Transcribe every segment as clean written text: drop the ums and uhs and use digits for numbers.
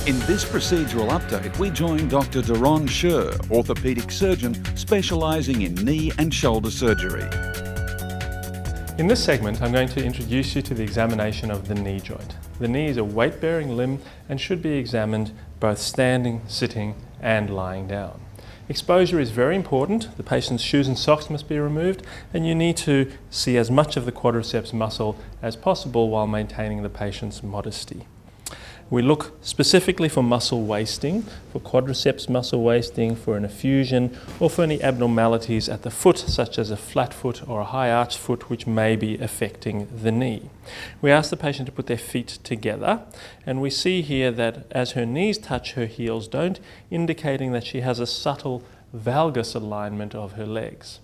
In this procedural update, we join Dr. Doron Sher, orthopaedic surgeon specialising in knee and shoulder surgery. In this segment, I'm going to introduce you to the examination of the knee joint. The knee is a weight-bearing limb and should be examined both standing, sitting, and lying down. Exposure is very important. The patient's shoes and socks must be removed, and you need to see as much of the quadriceps muscle as possible while maintaining the patient's modesty. We look specifically for muscle wasting, for quadriceps muscle wasting, for an effusion, or for any abnormalities at the foot, such as a flat foot or a high arched foot, which may be affecting the knee. We ask the patient to put their feet together, and we see here that as her knees touch, her heels don't, indicating that she has a subtle valgus alignment of her legs.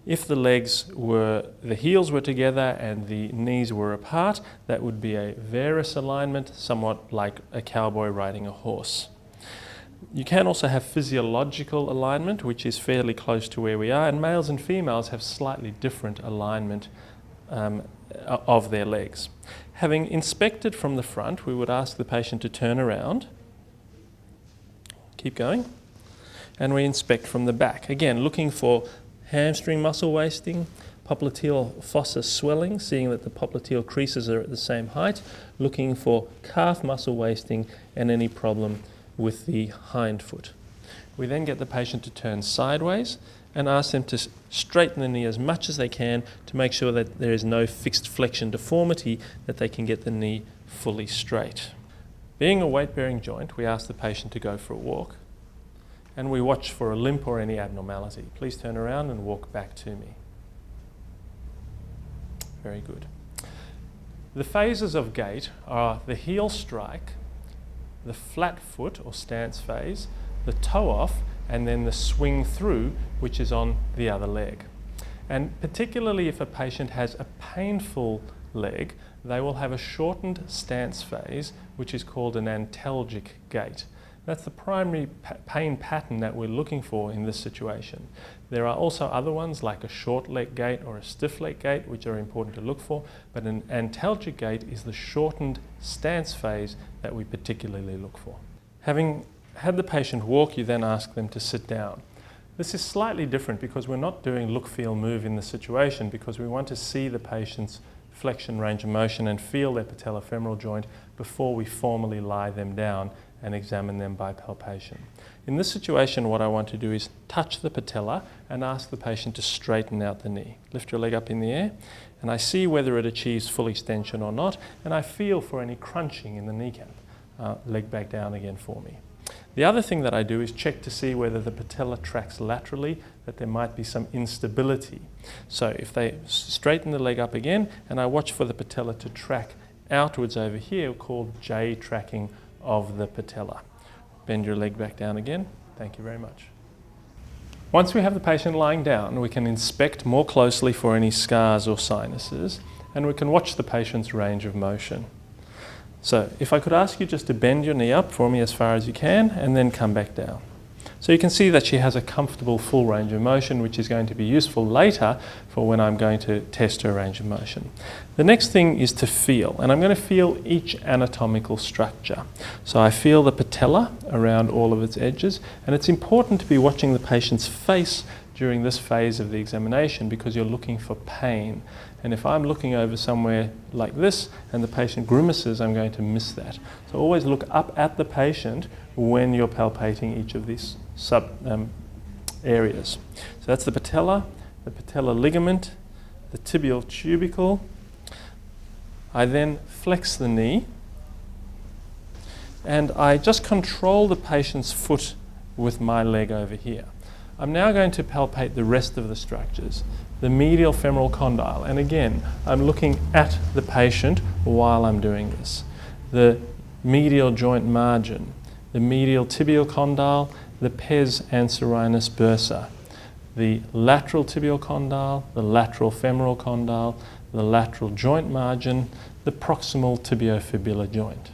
If the heels were together and the knees were apart, that would be a varus alignment, somewhat like a cowboy riding a horse. You can also have physiological alignment, which is fairly close to where we are, and males and females have slightly different alignment of their legs. Having inspected from the front, we would ask the patient to turn around, keep going, and we inspect from the back. Again, looking for hamstring muscle wasting, popliteal fossa swelling, seeing that the popliteal creases are at the same height, looking for calf muscle wasting and any problem with the hind foot. We then get the patient to turn sideways and ask them to straighten the knee as much as they can to make sure that there is no fixed flexion deformity, that they can get the knee fully straight. Being a weight-bearing joint, we ask the patient to go for a walk, and we watch for a limp or any abnormality. Please turn around and walk back to me. Very good. The phases of gait are the heel strike, the flat foot or stance phase, the toe off, and then the swing through, which is on the other leg. And particularly if a patient has a painful leg, they will have a shortened stance phase, which is called an antalgic gait. That's the primary pain pattern that we're looking for in this situation. There are also other ones like a short leg gait or a stiff leg gait, which are important to look for, but an antalgic gait is the shortened stance phase that we particularly look for. Having had the patient walk, you then ask them to sit down. This is slightly different because we're not doing look, feel, move in the situation, because we want to see the patient's flexion, range of motion and feel their patellofemoral joint before we formally lie them down and examine them by palpation. In this situation, what I want to do is touch the patella and ask the patient to straighten out the knee. Lift your leg up in the air, and I see whether it achieves full extension or not, and I feel for any crunching in the kneecap. Leg back down again for me. The other thing that I do is check to see whether the patella tracks laterally, that there might be some instability. So if they straighten the leg up again, and I watch for the patella to track outwards over here, called J tracking of the patella. Bend your leg back down again. Thank you very much. Once we have the patient lying down, we can inspect more closely for any scars or sinuses, and we can watch the patient's range of motion. So if I could ask you just to bend your knee up for me as far as you can, and then come back down. So you can see that she has a comfortable full range of motion, which is going to be useful later for when I'm going to test her range of motion. The next thing is to feel, and I'm going to feel each anatomical structure. So I feel the patella around all of its edges, and it's important to be watching the patient's face during this phase of the examination because you're looking for pain. And if I'm looking over somewhere like this and the patient grimaces, I'm going to miss that. So always look up at the patient when you're palpating each of these areas. So that's the patella ligament, the tibial tubercle. I then flex the knee, and I just control the patient's foot with my leg over here. I'm now going to palpate the rest of the structures. The medial femoral condyle, and again, I'm looking at the patient while I'm doing this. The medial joint margin, the medial tibial condyle, the pes anserinus bursa, the lateral tibial condyle, the lateral femoral condyle, the lateral joint margin, the proximal tibiofibular joint.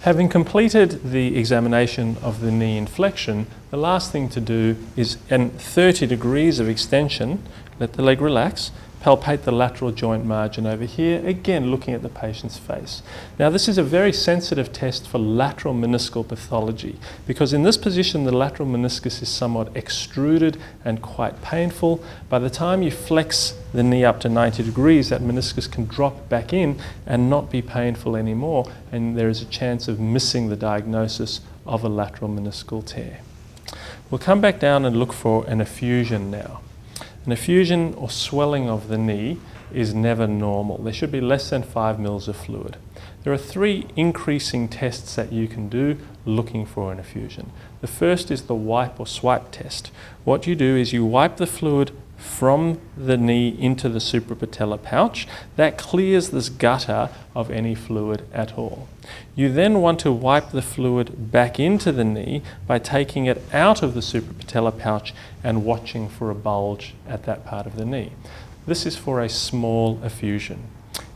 Having completed the examination of the knee inflection, the last thing to do is, in 30 degrees of extension, let the leg relax, palpate the lateral joint margin over here, again looking at the patient's face. Now this is a very sensitive test for lateral meniscal pathology because in this position the lateral meniscus is somewhat extruded and quite painful. By the time you flex the knee up to 90 degrees, that meniscus can drop back in and not be painful anymore, and there is a chance of missing the diagnosis of a lateral meniscal tear. We'll come back down and look for an effusion now. An effusion or swelling of the knee is never normal. There should be less than 5 mils of fluid. There are 3 increasing tests that you can do looking for an effusion. The first is the wipe or swipe test. What you do is you wipe the fluid from the knee into the suprapatellar pouch. That clears this gutter of any fluid at all. You then want to wipe the fluid back into the knee by taking it out of the suprapatellar pouch and watching for a bulge at that part of the knee. This is for a small effusion.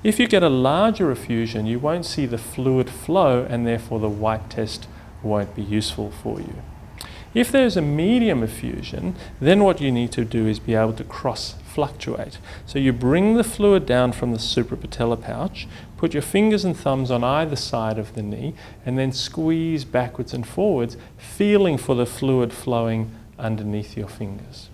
If you get a larger effusion, you won't see the fluid flow and therefore the wipe test won't be useful for you. If there's a medium effusion, then what you need to do is be able to cross-fluctuate. So you bring the fluid down from the suprapatellar pouch, put your fingers and thumbs on either side of the knee, and then squeeze backwards and forwards, feeling for the fluid flowing underneath your fingers.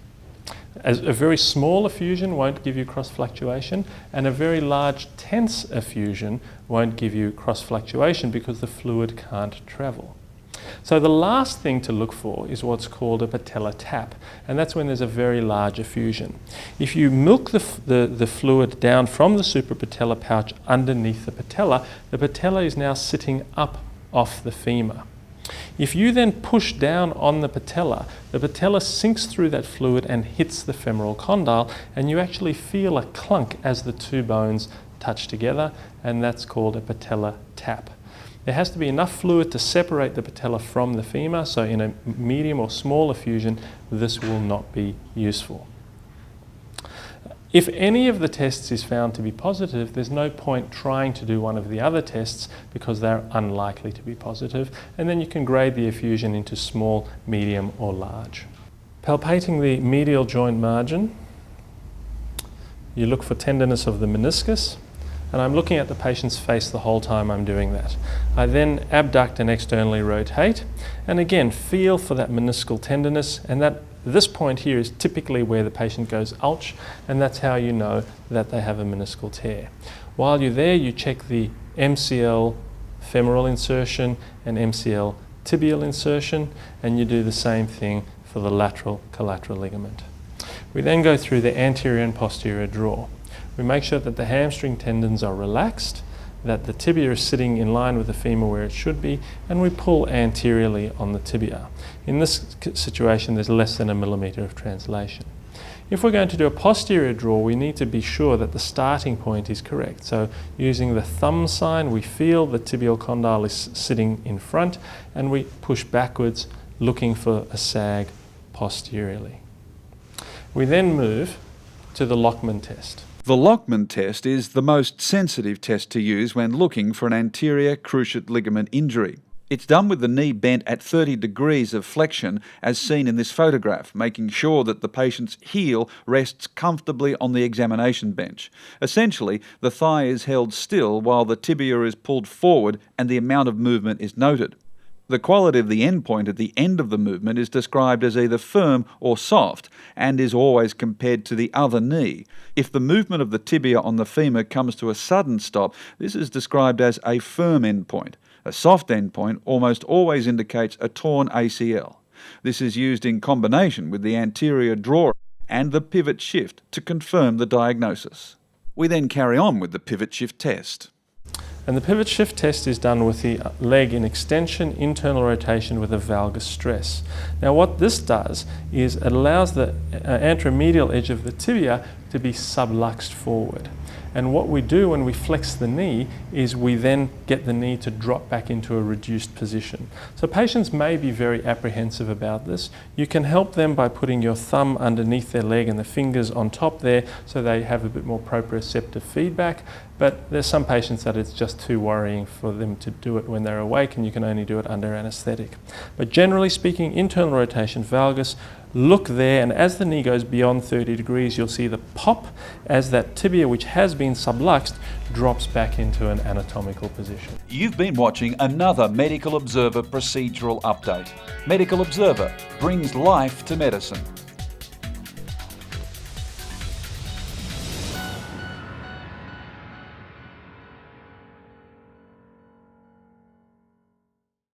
As a very small effusion won't give you cross-fluctuation, and a very large tense effusion won't give you cross-fluctuation because the fluid can't travel. So the last thing to look for is what's called a patellar tap, and that's when there's a very large effusion. If you milk the fluid down from the suprapatellar pouch underneath the patella is now sitting up off the femur. If you then push down on the patella sinks through that fluid and hits the femoral condyle, and you actually feel a clunk as the 2 bones touch together, and that's called a patellar tap. There has to be enough fluid to separate the patella from the femur, so in a medium or small effusion, this will not be useful. If any of the tests is found to be positive, there's no point trying to do one of the other tests because they're unlikely to be positive, and then you can grade the effusion into small, medium, or large. Palpating the medial joint margin, you look for tenderness of the meniscus, and I'm looking at the patient's face the whole time I'm doing that. I then abduct and externally rotate, and again feel for that meniscal tenderness, and this point here is typically where the patient goes ouch, and that's how you know that they have a meniscal tear. While you're there, you check the MCL femoral insertion and MCL tibial insertion, and you do the same thing for the lateral collateral ligament. We then go through the anterior and posterior draw. We make sure that the hamstring tendons are relaxed, that the tibia is sitting in line with the femur where it should be, and we pull anteriorly on the tibia. In this situation, there's less than 1 millimeter of translation. If we're going to do a posterior draw, we need to be sure that the starting point is correct. So using the thumb sign, we feel the tibial condyle is sitting in front, and we push backwards, looking for a sag posteriorly. We then move to the Lockman test. The Lockman test is the most sensitive test to use when looking for an anterior cruciate ligament injury. It's done with the knee bent at 30 degrees of flexion, as seen in this photograph, making sure that the patient's heel rests comfortably on the examination bench. Essentially, the thigh is held still while the tibia is pulled forward and the amount of movement is noted. The quality of the endpoint at the end of the movement is described as either firm or soft, and is always compared to the other knee. If the movement of the tibia on the femur comes to a sudden stop, this is described as a firm endpoint. A soft endpoint almost always indicates a torn ACL. This is used in combination with the anterior draw and the pivot shift to confirm the diagnosis. We then carry on with the pivot shift test. And the pivot shift test is done with the leg in extension, internal rotation with a valgus stress. Now what this does is it allows the anteromedial edge of the tibia to be subluxed forward. And what we do when we flex the knee is we then get the knee to drop back into a reduced position. So patients may be very apprehensive about this. You can help them by putting your thumb underneath their leg and the fingers on top there so they have a bit more proprioceptive feedback. But there's some patients that it's just too worrying for them to do it when they're awake, and you can only do it under anaesthetic. But generally speaking, internal rotation valgus, look there, and as the knee goes beyond 30 degrees, you'll see the pop as that tibia, which has been subluxed, drops back into an anatomical position. You've been watching another Medical Observer procedural update. Medical Observer brings life to medicine.